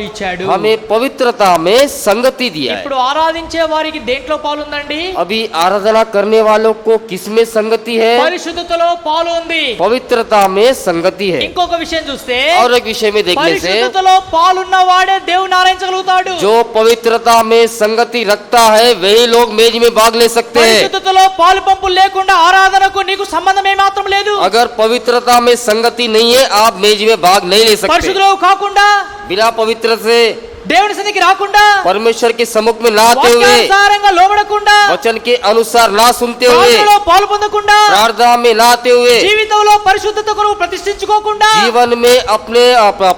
ఇచ్చాడు. हमें पवित्रता में संगति दिया है. ఇప్పుడు ఆరాధించే వారికి దేంట్లో పాలు ఉందండి? अभी आराधना करने वालों को किसमें संगति है? పరిశుద్ధతలో పాలు ఉంది. पवित्रता में संगति है. ఇంకొక విషయం చూస్తే और एक विषय में देखने से పరిశుద్ధతలో పాలున్న వాడే దేవుని ఆరాధించగలుగుతాడు. जो पवित्रता में संगति रखता है वही लोग मेज में भाग ले सकते हैं. పరిశుద్ధతలో పాలు పంపులు లేకుండా ఆరాధనకు నీకు సంబంధం ఏమాత్రం లేదు. अगर पवित्रता में संगति नहीं है आप मेज में भाग नहीं ले सकते. పరిశుద్ధులు కాకుండా बिना पवित्र से దేవుని సన్నిధికి రాకుండా परमेश्वर के सम्मुख में ना आते हुए వాక్యానుసారంగా లోబడకుండా वचन के अनुसार ना सुनते हुए ప్రార్థనలో పాలు పొందకుండా प्रार्थना में ना आते हुए జీవితంలో పరిశుద్ధత కొరకు ప్రతిష్ఠించుకోకుండా जीवन में अपने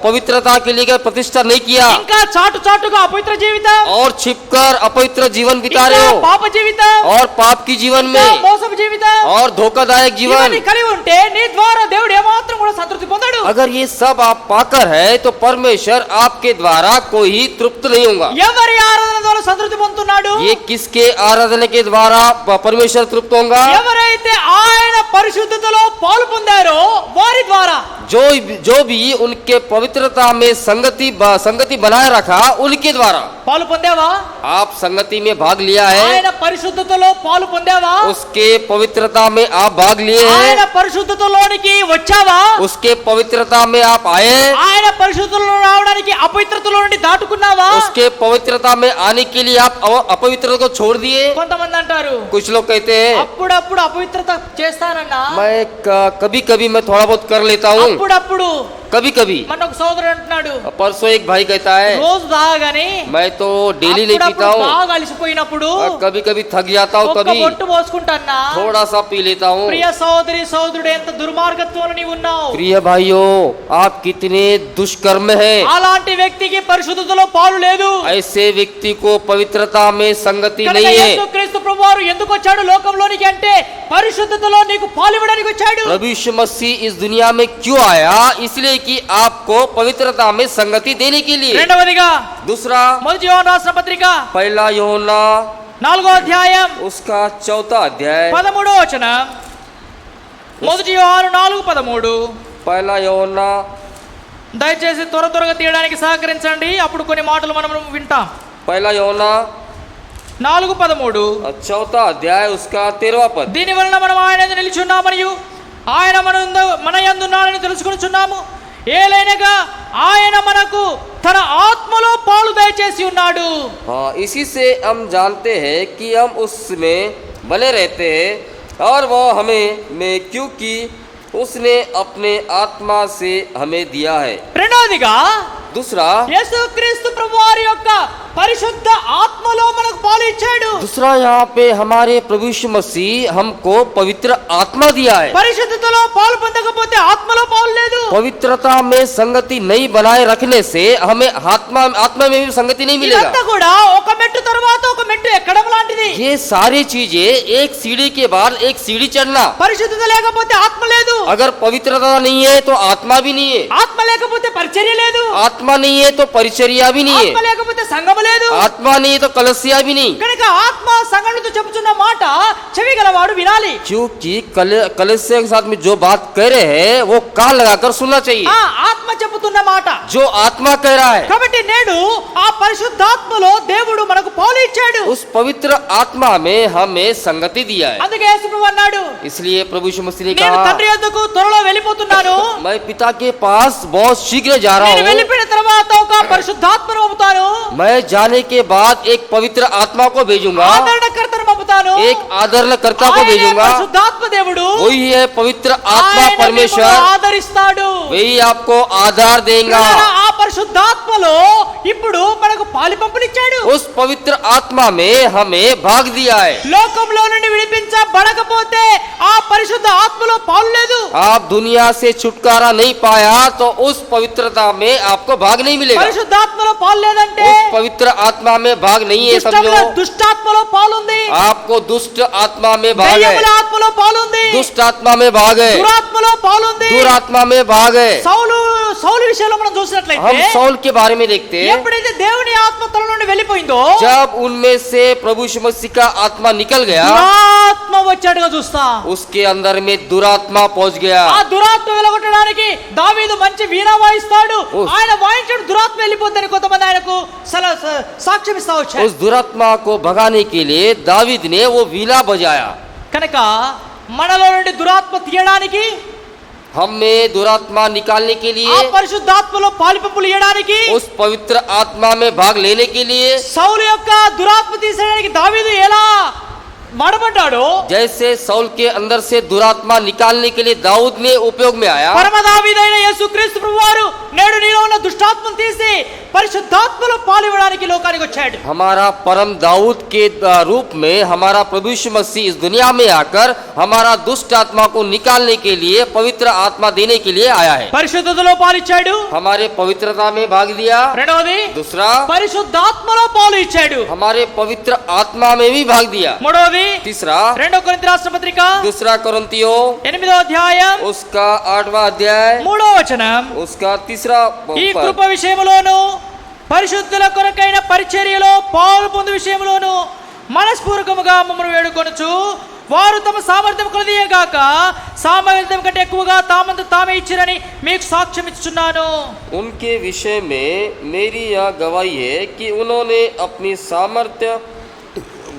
पवित्रता के लिए प्रतिष्ठा नहीं किया ఇంకా చాటుగా అపవిత్ర జీవితం और छिपकर अपवित्र जीवन बिता ఇంకా रहे हो పాప జీవితం और पाप की जीवन ఇంకా में మోసపు జీవితం और धोखादायक जीवन ఇవన్నీ కలిగి ఉంటే నీ ద్వారా దేవుడు ఏమాత్రం కూడా సంతృప్తి పొందడు. अगर ये सब आप पाकर है तो परमेश्वर आपके द्वारा कोई तृप्त नहीं होगा. ఎవరి ఆరాధన ద్వారా సంతృప్తి పొందుతున్నాడు? ये किसके आराधना के द्वारा परमेश्वर तृप्त होगा? ఎవరైతే ఆయన పరిశుద్ధతలో పాలు పొందారో వారి ద్వారా. जो भी उनके पवित्रता में संगति बनाए रखा उनके द्वारा. పాలు పొందావా? आप संगति में भाग लिया है, ఆయన పరిశుద్ధతలో పాలు పొందావా? उसके पवित्रता में आप भाग लिए ఆయన हैं, పరిశుద్ధతలోనికి వచ్చావా? उसके पवित्रता में आप आए, ఆయన పరిశుద్ధతలో రావడానికి అపవిత్రతలో నుండి దాటుకున్నావా? उसके पवित्रता में आने के लिए आप अपवित्रता को छोड़ दिए. కొంతమంది అంటారు कुछ लोग कहते हैं అప్పుడప్పుడు అపవిత్రత చేస్తానన్నా, मैं कभी कभी मैं थोड़ा बहुत कर लेता हूँ, అప్పుడప్పుడు. कभी कभी. మన ఒక సోదరుడు అంటున్నాడు परसों एक भाई कहता है రోజు తాగని मैं तो डेली नहीं पीता हूँ, బాగా అలసిపోయినప్పుడు कभी कभी थक जाता हूँ, ఒక్క कभी బొట్టు పోసుకుంటాన్నా. थोड़ा सा पी लेता हूँ. ప్రియ సోదరి సోదరుడు ఎంత దుర్మార్గత్వంలో నీవు ఉన్నావు. प्रिय भाइयों आप कितने दुष्कर्म हैं. అలాంటి వ్యక్తికి పరిశుద్ధతలో పాలు లేదు. ऐसे व्यक्ति को पवित्रता में संगति కనుక नहीं है. యేసుక్రీస్తు ప్రభువారు ఎందుకు వచ్చాడు లోకంలోనికి అంటే పరిశుద్ధతలో నీకు పాలు ఇవ్వడానికి వచ్చాడు. प्रभु यीशु मसीह इस दुनिया में क्यों आया? इसलिए कि आपको पवित्रता में संगति देने के लिए. రెండవదిగా दूसरा మొదటి యోహాను రాసిన పత్రిక पहला यूहन्ना 4వ అధ్యాయం उसका 4 अध्याय 13వ వచనం. మొదటి యోహాను 4:13. पहला यूहन्ना దయచేసి త్వరగా తీయడానికి సహకరించండి, అప్పుడు కొన్ని మాటలు మనం వింటాం. पहला यूहन्ना 4:13. 4 अध्याय उसका 13वां पद. దీని వలన మనం ఆయన యందు నిలిచి మరియు ఆయన మన యందున్నాడని తెలుసుకొనుచున్నాము. ఏలైనగా ఆయన మనకు తన ఆత్మలో పాలు దయచేసి ఉన్నాడు. हाँ, इसी से हम जानते हैं कि हम उसमें बने रहते हैं और वो हमें में क्योंकि उसने अपने आत्मा से हमें दिया है. రెండవదిగా दूसरा యేసుక్రీస్తు ప్రభువారి యొక్క పరిశుద్ధ ఆత్మలో మనకు పాలు ఇచ్చాడు. दूसरा यहाँ पे हमारे प्रभु यीशु मसीह हमको पवित्र आत्मा दिया है. పరిశుద్ధతలో పాలు పొందకపోతే ఆత్మలో పాలు లేదు. पवित्रता में संगति नहीं बनाए रखने से हमें आत्मा में भी संगति नहीं मिलेगा. ఇదంతా కూడా ఒక మెట్టు తర్వాత ఒక మెట్టు ఎక్కడం లాంటిది. ये सारी चीजें एक सीढ़ी के बाद एक सीढ़ी चढ़ना. పరిశుద్ధత లేకపోతే ఆత్మ లేదు. अगर पवित्रता नहीं है तो आत्मा भी नहीं है. ఆత్మ లేకపోతే పరిచర్య లేదు. आत्मा नहीं है तो परिचर्या भी नहीं ఆత్మ है. లేకపోతే సంఘము లేదు. आत्मा नहीं है तो कलसिया भी नहीं. కనుక ఆత్మ సంఘముతో చెప్పుచున్న మాట చెవి గలవాడు వినాలి. क्योंकि कलसिया के साथ में जो बात कह रहे हैं वो कान लगाकर सुनना चाहिए. ఆ ఆత్మ చెప్పుతున్న మాట. जो आत्मा कह रहा है కాబట్టి నేడు ఆ పరిశుద్ధాత్మలో దేవుడు మనకు పాలు ఇచ్చాడు. उस पवित्र आत्मा में हमें संगति दिया है. అందుకే యేసు ప్రభు అన్నాడు, इसलिए प्रभु यीशु मसीह ने నేను कहा తండ్రి యొద్దకు త్వరలో వెళ్ళిపోతున్నాను. मैं पिता के पास बहुत शीघ्र जा रहा నేను हूँ. వెళ్ళిపోయిన తర్వాత ఒక పరిశుద్ధాత్మను పంపుతాను. मैं जाने के बाद एक पवित्र आत्मा को भेजूंगा, ఆదరణకర్తను పంపుతాను. एक आदरणकर्ता को ఆయనే भेजूंगा. పరిశుద్ధాత్మ దేవుడు. वही है पवित्र आत्मा ఆయన परमेश्वर. మిమ్మల్ని ఆదరిస్తాడు. वही आपको आधार देगा. ఆ పరిశుద్ధాత్మలో ఇప్పుడు మనకు పాలు పంపునిచ్చాడు. उस पवित्र आत्मा में हमें भाग दिया है. లోకంలో నుండి విడిపించబడకపోతే ఆ పరిశుద్ధ ఆత్మలో పాలు లేదు. आप दुनिया से छुटकारा नहीं पाया तो उस पवित्रता में आपको भाग नहीं मिलेगा. పరిశుద్ధాత్మలో పాలు లేదంటే उस पवित्र आत्मा में भाग नहीं है. समझो దుష్టాత్మలో పాలు ఉంది. आपको दुष्ट आत्मा में भाग है. దయ్యముల ఆత్మలో పాలు ఉంది. दुष्ट आत्मा में भाग है. దురాత్మలో పాలు ఉంది. दुरात्मा में भाग है. సౌలు విషయంలో మనం చూసినట్లయితే हम सौल के बारे में देखते हैं. ఎప్పుడైతే దేవుని ఆత్మ తన నుండి వెళ్ళిపోయిందో ఏమైపోయిందో जब उनमें से प्रभु यीशु मसीह का आत्मा निकल गया, దురాత్మ వచ్చాడుగా చూస్తా. उसके अंदर में दुरात्मा पहुंच गया। ఆ దురాత్మ వెలగొట్టడానికి దావీదు మంచి వీణ వాయిస్తాడు. ఉస్. ఆయన వాయించాడు, దురాత్మ వెళ్ళిపోద్దని కొంతమంది ఆయనకు సాక్ష్యం ఇస్తా వచ్చారు. उस दुरात्मा को भगाने के लिए दावीद ने वो वीणा बजाया। కనుక మనలో నుండి దురాత్మ తీయడానికి, हम में दुरात्मा निकालने के ఆ लिए, పరిశుద్ధాత్మలో పాలిపంపులు ఇవ్వడానికి, उस पवित्र आत्मा में भाग लेने के लिए, సౌలు యొక్క దురాత్మ తీసేయడానికి దావీదు ఎలా వాడబడ్డాడో, जैसे सौल के अंदर से दुरात्मा निकालने के लिए दाऊद ने उपयोग में आया, పరమ దావీదైన యేసుక్రీస్తు ప్రభువారు నేడు నీలో ఉన్న దుష్టాత్మను తీసి పరిశుద్ధాత్మలో పాలు ఇవ్వడానికి లోకానికి వచ్చాడు. हमारा परम दाऊद के रूप में हमारा प्रभु यीशु मसीह इस दुनिया में आकर हमारा दुष्ट आत्मा को निकालने के लिए, पवित्र आत्मा देने के लिए आया है। పరిశుద్ధతలో పాలు ఇచ్చాడు. हमारे पवित्रता में भाग दिया। రెండవది दूसरा, పరిశుద్ధాత్మలో పాలు ఇచ్చాడు. हमारे पवित्र आत्मा में भी भाग दिया। మూడవది तीसरा, 2 కొరింథీ రాష్ట్ర పత్రిక दूसरा कोरिन्थियों 8వ అధ్యాయం उसका 8वां अध्याय 3వ వచనం, उसका तीसरा ఈ पद। కృప విషయములోను పరిశుద్ధుల కొరకైన పరిచర్యలో పాలు పొందు విషయములోను మనస్పూర్వకముగా మమ్మల్ని వేడుకొనుచు, వారు తమ సామర్థ్యం కొలదీయగాక సామర్థ్యం కంటే ఎక్కువగా తామంత తామే ఇచ్చిరని మీకు సాక్ష్యం ఇచ్చుచున్నాను. उनके विषय में मेरी यह गवाही है कि उन्होंने अपनी सामर्थ्य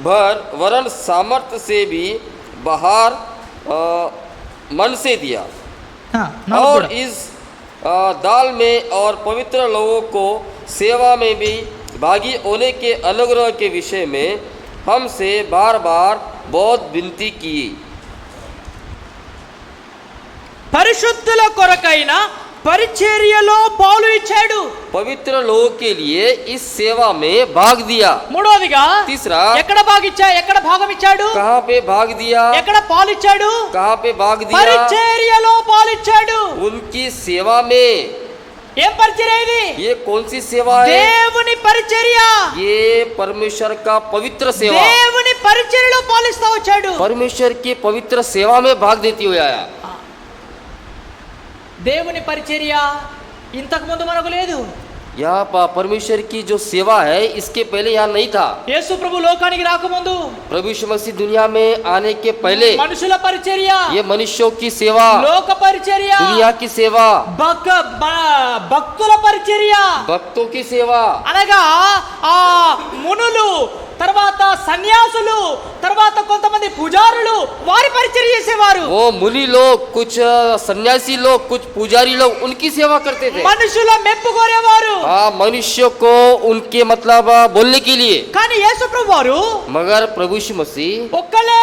भर वरन सामर्थ्य से भी बाहर मन से दिया, और इस दाल में और पवित्र लोगों को सेवा में भी भागी होने के अनुग्रह के विषय में हमसे बार बार बहुत विनती की। పరిశుద్ధుల కొరకైన పరిచర్యలో పాలు ఇచ్చాడు. पवित्र लोगों के लिए इस सेवा में भाग दिया। మూడవదిగా तीसरा, ఎక్కడ భాగం ఇచ్చాడు, कहाँ पे भाग दिया, ఎక్కడ పాలు ఇచ్చాడు, कहाँ पे भाग दिया, పరిచర్యలో పాలు ఇచ్చాడు. उनकी सेवा में। ఏం పరిచర్య ఇది? ये कौन सी सेवा है? దేవుని పరిచర్య. ये परमेश्वर का पवित्र सेवा, దేవుని పరిచర్యలో పాలిస్తా వచ్చాడు. परमेश्वर की पवित्र सेवा में भाग देती हुए आया। దేవుని పరిచర్య ఇంతకు ముందు మనకు లేదు. यहाँ परमेश्वर की जो सेवा है इसके पहले यहाँ नहीं था। యేసు ప్రభు లోకానికి రాకముందు प्रभु यीशु मसीह दुनिया में आने के पहले మనుషుల పరిచర్య, ये मनुष्यों की सेवा, లోక పరిచర్య, दुनिया की सेवा, భక్తుల పరిచర్య, भक्तों की सेवा, అనగా ఆ మునులు, తర్వాత సన్యాసులు, తర్వాత కొంతమంది పూజారులు వారి పరిచర్య చేసేవారు. वो मुनि लोग, कुछ सन्यासी लोग, कुछ पुजारी लोग उनकी सेवा करते थे। మనుషుల మెప్పు కోరేవారు. हाँ, मनुष्यों को उनके मतलब बोलने के लिए। కానీ యేసు ప్రభు వారు मगर प्रभु यीशु मसीह ఒక్కలే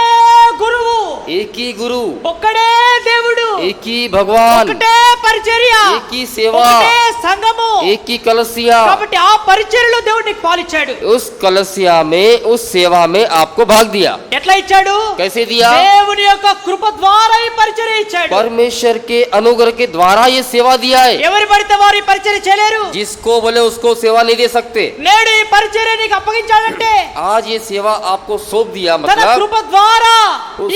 గురువు, एक ही गुरु, ఒక్కడే దేవుడు, एक ही भगवान, ఒకటే పరిచర్య, एक ही सेवा, ఒకటే సంఘము. एक ही कलसिया। కాబట్టి ఆ పరిచర్యలో దేవుడు నీకు పాలిచ్చాడు. उस कलसिया में, उस सेवा में आपको भाग दिया। ఎట్లా ఇచ్చాడు? कैसे दिया? దేవుని యొక్క కృప ద్వారా ఈ పరిచర్య ఇచ్చాడు. परमेश्वर के अनुग्रह के द्वारा ये सेवा दिया है। ఎవరి పడితే వారు ఈ పరిచర్య చేయలేరు. जिसको बोले उसको सेवा नहीं दे सकते। నేడు ఈ పరిచర్య నీకు అప్పగించాడంటే आज ये सेवा आपको सौंप दिया, తన मतलब కృప ద్వారా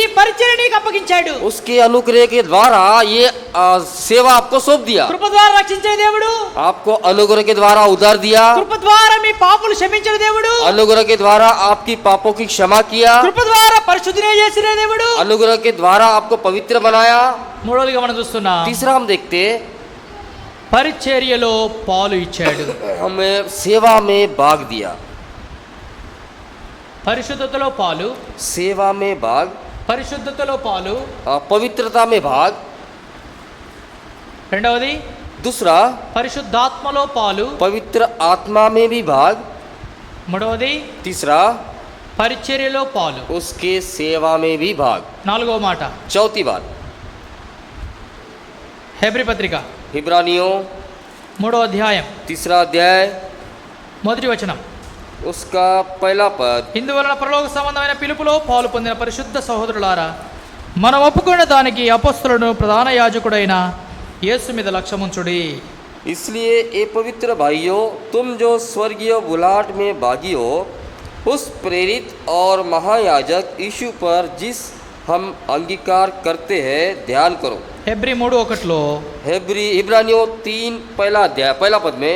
ఈ పరిచర్య నీకు అప్పగించాడు. उसके अनुग्रह के द्वारा ये सेवा आपको सौंप दिया। కృప ద్వారా రక్షించే దేవుడు, आपको अनुग्रह के द्वारा उधार दिया, కృప ద్వారా మీ పాపలు క్షమించిన దేవుడు, अनुग्रह के द्वारा आपकी पापों की क्षमा किया, కృప ద్వారా పరిశుద్ధిని చేసిన దేవుడు. अनुग्रह के द्वारा आपको पवित्र बनाया। మూడోదిగా మనం చూస్తున్నాం, तीसरा हम देखते, పరిచర్యలో పాలు ఇచ్చాడు. हमें सेवा में भाग दिया। పరిశుద్ధతలో పాలు, सेवा में भाग, పరిశుద్ధతలో పాలు. पवित्रता में भाग। రెండవది दूसरा, పరిశుద్ధాత్మలో పాలు. पवित्र आत्मा में भी भाग। మూడవది तीसरा, పరిచర్యలో పాలు. उसके सेवा में भी भाग। నాలుగో మాట, चौथी बात, హెబ్రీ పత్రిక हिब्रानियों 3వ అధ్యాయం 3रा अध्याय 1వ వచనం, उसका पहला पद, ఇందువలన పరలోక సంబంధమైన పిలుపులో పాలు పొందిన పరిశుద్ధ సహోదరులారా, మనం ఒప్పుకున్న దానికి అపొస్తలుడు ప్రధాన యాజకుడైన యేసు మీద లక్ష్యముంచుడి. इसलिए ए पवित्र भाइयों, तुम जो स्वर्गीय बुलाहट में भागी हो, उस प्रेरित और महायाजक यीशु पर जिस हम अंगीकार करते हैं ध्यान करो। హెబ్రీ 3:1 हिब्रानियों 3 पहला अध्याय पहला पद में,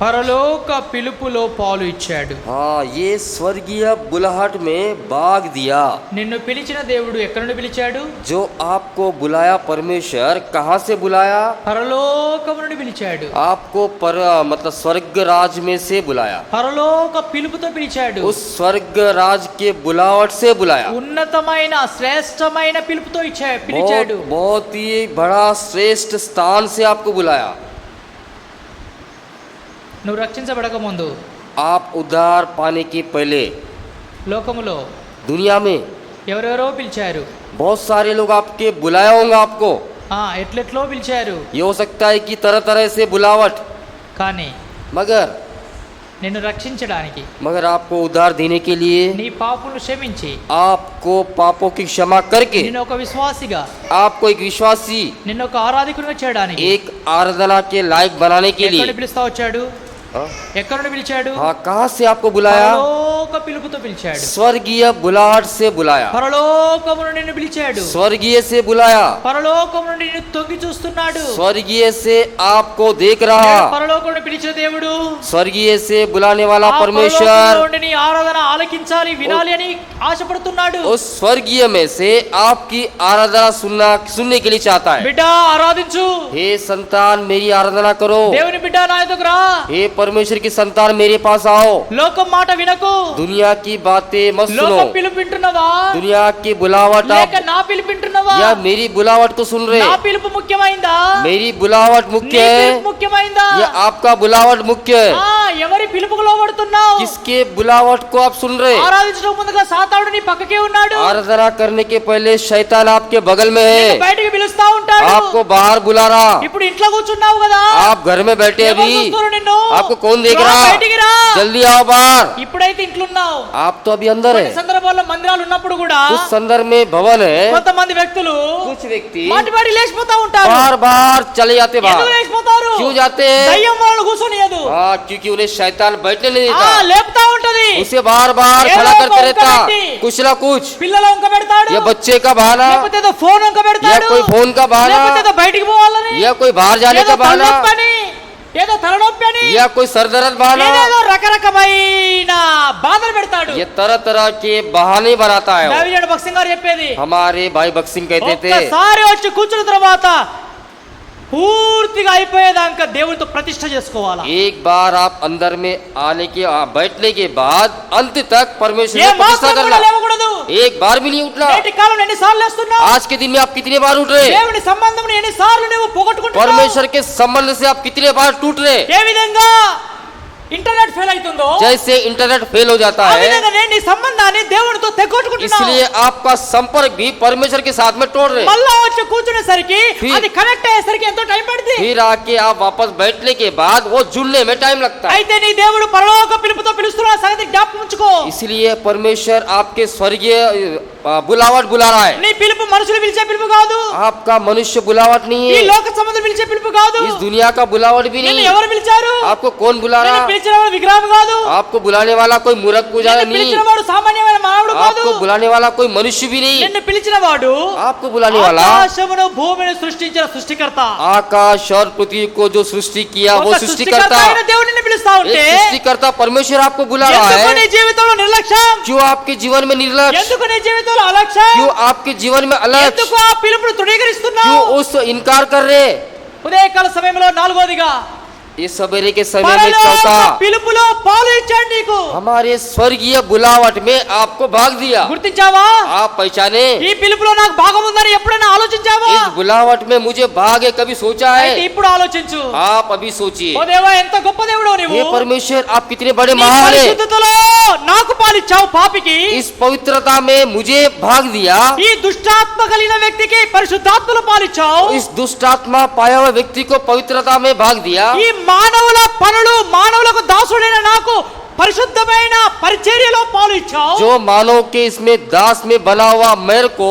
పరలోక పిలుపులో పాలు ఇచ్చాడు. हाँ, ये स्वर्गीय बुलाहट में भाग दिया। నిన్ను పిలిచిన దేవుడు ఎక్కడి నుండి పిలిచాడు? जो आपको बुलाया परमेश्वर कहाँ से बुलाया? పరలోకము నుండి పిలిచాడు. आपको मतलब स्वर्ग राज में से बुलाया। పరలోక పిలుపుతో పిలిచాడు. उस स्वर्ग राज के बुलावट से बुलाया। ఉన్నతమైన శ్రేష్టమైన పిలుపుతో పిలిచాడు. बहुत ही बड़ा श्रेष्ठ स्थान से आपको बुलाया। నువ్వు రక్షించబడక ముందు आप उद्धार पाने के पहले లోకములో दुनिया में ఎవరెవరో పిలిచారు. बहुत सारे लोग आपके बुलाया होंगे आपको। ఎట్లెట్లో పిలిచారు. ये हो सकता है कि तरह तरह से बुलावट, కానీ मगर నిన్ను రక్షించడానికి, आपको उद्धार देने के लिए, నీ పాపములు క్షమించి, आपको पापों की क्षमा करके, నిన్ను ఒక విశ్వాసిగా, आपको एक विश्वासी, నిన్ను ఒక ఆరాధకునిగా చేయడానికి, एक आराधना के लायक बनाने के ఎక్కడ लिए। పిలుస్తా వచ్చాడు? ఎక్కడ నుండి పిలిచాడు? हाँ, कहाँ से आपको बुलाया? పరలోక పిలుపుతో పిలిచాడు. स्वर्गीय बुलाहट से बुलाया। పరలోకము నుండి నిన్ను పిలిచాడు. स्वर्गीय से बुलाया। పరలోకము నుండి నిన్ను తొంగి చూస్తున్నాడు. स्वर्गीय से आपको देख रहा। పరలోకము నుండి పిలిచిన దేవుడు, स्वर्गीय से बुलाने वाला ఆ परमेश्वर పరలోకము నుండి నీ ఆరాధన ఆలకించాలి, వినాలి అని ఆశపడుతున్నాడు. उस स्वर्गीय में से आपकी आराधना सुनने के लिए चाहता है। బిడ్డ ఆరాధించు. हे संतान, मेरी आराधना करो। దేవుని బిడ్డ నా ఎదుగుకు రా. हे परमेश्वर की संतान, मेरे पास आओ। లోకం మాట వినకు. दुनिया की बातें मत सुनो। లోకం పిలుపు వింటున్నావా? दुनिया की बुलावट లేక आप నా పిలుపు వింటున్నావా? या मेरी बुलावट को सुन रहे? నా పిలుపు ముఖ్యమైందా? मेरी बुलावट मुख्य నీ है పిలుపు ముఖ్యమైందా? या आपका बुलावट मुख्य है? ఎవరి పిలుపుకు లోబడుతున్నావు? किसके बुलावट को आप सुन रहे? ఆరాధించడం ముందుగా సాతానుడు నీ పక్కకే ఉన్నాడు. आराधना करने के पहले शैतान आपके बगल में నిన్ను है, బయటికి పిలుస్తా ఉంటాడు. आपको बाहर बुला रहा। ఇప్పుడు ఇంట్లో కూర్చున్నావు కదా, आप घर में बैठे ఎవరు अभी, చూస్తున్నారు నిన్ను? आपको कौन देख రా, रहा? బయటికి రా. जल्दी आओ बाहर। ఇప్పుడైతే ఇంట్లో ఉన్నావు. आप तो अभी अंदर కొన్ని है। సందర్భాల్లో మందిరాలు ఉన్నప్పుడు కూడా कुछ संदर्भ में भवन है, కొంతమంది వ్యక్తులు कुछ व्यक्ति మాటి మాటి లేచిపోతా ఉంటారు. बार बार चले जाते ఎందుకు बाहर। లేచిపోతారు? क्यों जाते हैं? దయ్యం వాళ్ళు కూర్చొనియదు. हाँ, क्योंकि उन्हें शैतान बैठने नहीं देता, లేపుతా ఉంటది. उसे बार बार ఏదో खड़ा ఒక करते रहता, వంక పెట్టి, कुछ ना कुछ। పిల్లల వంక పెడతాడు, ये बच्चे का बहाना, లేకపోతే ఏదో ఫోన్ వంక या పెడతాడు, कोई फोन का లేకపోతే बहाना, ఏదో బయటికి పోవాలని, या कोई बाहर जाने ఏదో का बहाना, తలనొప్పి అని, ఏదో తలనొప్పి అని, या कोई सर दर्द बहाना। ఏదేదో రకరకమైన బాధలు పెడతాడు. ये तरह तरह के बहाने बनाता है वो। దావిజనుడు భక్సింగ్ గారు చెప్పేది, हमारे भाई बक्सिंग कहते थे, ఒక్కసారి వచ్చి కూర్చున్న తర్వాత పూర్తిగా అయిపోయేదాకా దేవునితో ప్రతిష్ఠ చేసుకోవాలా. एक बार आप अंदर में आने के बैठने के बाद अंत तक परमेश्वर ఏ की प्रतिष्ठा మాత్రం కూడా करना। లేవకూడదు. एक बार भी नहीं उठना। నేటి కాలంలో ఎన్నిసార్లు లేస్తున్నావు? आज के दिन में आप कितने बार उठ रहे? దేవుని సంబంధం ఎన్నిసార్లు నువ్వు పోగొట్టుకుంటున్నావు? परमेश्वर के संबंध से आप कितने बार टूट रहे? ఏ విధంగా ఇంటర్నెట్ ఫెయిల్ అవుతుందో जैसे इंटरनेट फेल हो जाता ఆ है, విధంగా నేను నీ సంబంధాన్ని దేవునితో తెగొట్టుకుంటున్నావు. इसलिए आपका संपर्क भी परमेश्वर के साथ में तोड़ रहे। మళ్ళా వచ్చి కూర్చునేసరికి फिर- అది కనెక్ట్ అయ్యేసరికి ఎంతో టైం పడుతుంది. फिर आके आप वापस बैठने के बाद वो जुड़ने में टाइम लगता है। అయితే నీ దేవుడు పరలోక పిలుపుతో పిలుస్తున్న సంగతి జ్ఞాపకం ఉంచుకో. इसलिए परमेश्वर आपके स्वर्गीయ बुलावट बुला रहा है। నీ పిలుపు మనుషులు పిలిచే పిలుపు కాదు, आपका मनुष्य बुलावट नहीं ఈ है, లోక సంబంధం పిలిచే పిలుపు కాదు. इस दुनिया का बुलावट भी నిన్ను नहीं। ఎవరు పిలిచారు? आपको कौन बुला నిన్ను रहा? పిలిచిన వాడు విగ్రహం కాదు, आपको बुलाने वाला कोई मूर्ख पुजारी నిన్ను नहीं, పిలిచిన వాడు సామాన్యమైన మానవుడు కాదు. आपको बुलाने वाला कोई मनुष्य भी नहीं, నిన్ను పిలిచిన వాడు आपको बुलाने वाला ఆకాశమును భూమిని సృష్టించిన సృష్టికర్త. आकाश और पृथ्वी को जो सृष्टि किया वो ఒక सृष्टिकर्ता। సృష్టికర్త అయిన దేవుడు నిన్ను పిలుస్తా एक ఉంటే सृष्टिकर्ता परमेश्वर आपको बुला रहा ఎందుకు నీ है। జీవితంలో నిర్లక్ష్యం? क्यों आपके जीवन में निर्लक्ष्य? ఎందుకు నీ జీవితంలో అలక్ష్యం? क्यों आपके जीवन में अलग? ఎందుకు ఆ పిలుపును తృణీకరిస్తున్నావు? क्यों उस इनकार कर रहे? ఉదయకాల సమయంలో నాలుగోదిగా इस सवेरे के समय में పరలోక चौथा, పిలుపులో పాలు ఇచ్చాడు నీకు. हमारे स्वर्गीय बुलावट में आपको भाग दिया। గుర్తించావా? आप पहचाने? ఈ పిలుపులో నాకు భాగం ఉందని ఎప్పుడైనా ఆలోచించావా? इस बुलावट में मुझे भाग है, कभी सोचा అయితే है? ఇప్పుడు ఆలోచించు. आप अभी सोचिए। ఓ దేవా, ఎంత గొప్ప దేవుడో నీవు. हे परमेश्वर, आप कितने बड़े నీ महान हैं। పరిశుద్ధతలో నాకు పాలిచ్చావు పాపికి. इस पवित्रता में मुझे भाग दिया। ఈ దుష్టాత్మ కలిగిన వ్యక్తికి పరిశుద్ధాత్మలో పాలిచ్చావు. इस दुष्ट आत्मा पाया हुआ व्यक्ति को पवित्रता में भाग दिया। ఈ మానవుల పనులు, మానవులకు దాసుడైన నాకు పరిశుద్ధమైన పరిచర్యలో పాలు ఇచ్చావు. जो मानव के इसमें दास में बना हुआ मेरे को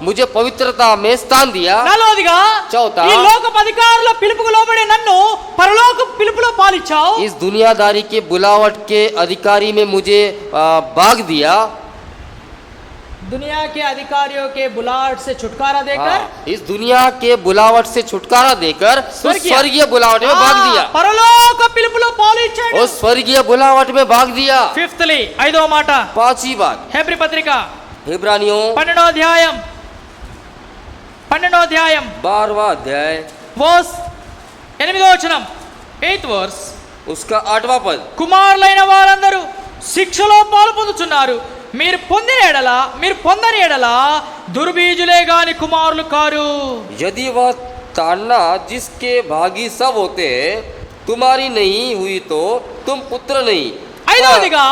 मुझे पवित्रता में स्थान दिया। నాలుగోదిగా చౌథా, ఈ లోక అధికారుల పిలుపుకు లోబడే నన్ను పరలోక పిలుపులో పాలిచ్చావు. इस दुनियादारी के बुलावट के अधिकारी में मुझे भाग दिया। दुनिया के अधिकारियों के बुलाहट से छुटकारा देकर हाँ, इस दुनिया के बुलावट से छुटकारा देकर उस स्वर्गीय बुलावट में भाग दिया। పరలోక పిలుపులో పాలు ఇచ్చాడు. उस स्वर्गीय बुलावट में भाग दिया। ఫిఫ్త్లీ ఐదవ మాట पांचवी बात, హెబ్రీ పత్రిక इब्रानियों 12వ అధ్యాయం 12वां अध्याय వర్స్ 8వ వచనం 8th వర్స్ उसका 8वां पद, కుమారులైన వారందరూ శిక్షలో పాలు పొందుచున్నారు. మీరు పొందని ఎడల దుర్బీజులే గాని కుమారులు కారు. यदि वह ताड़ना जिसके भागी सब होते तुम्हारी नहीं हुई तो तुम पुत्र नहीं। ఐదవదిగా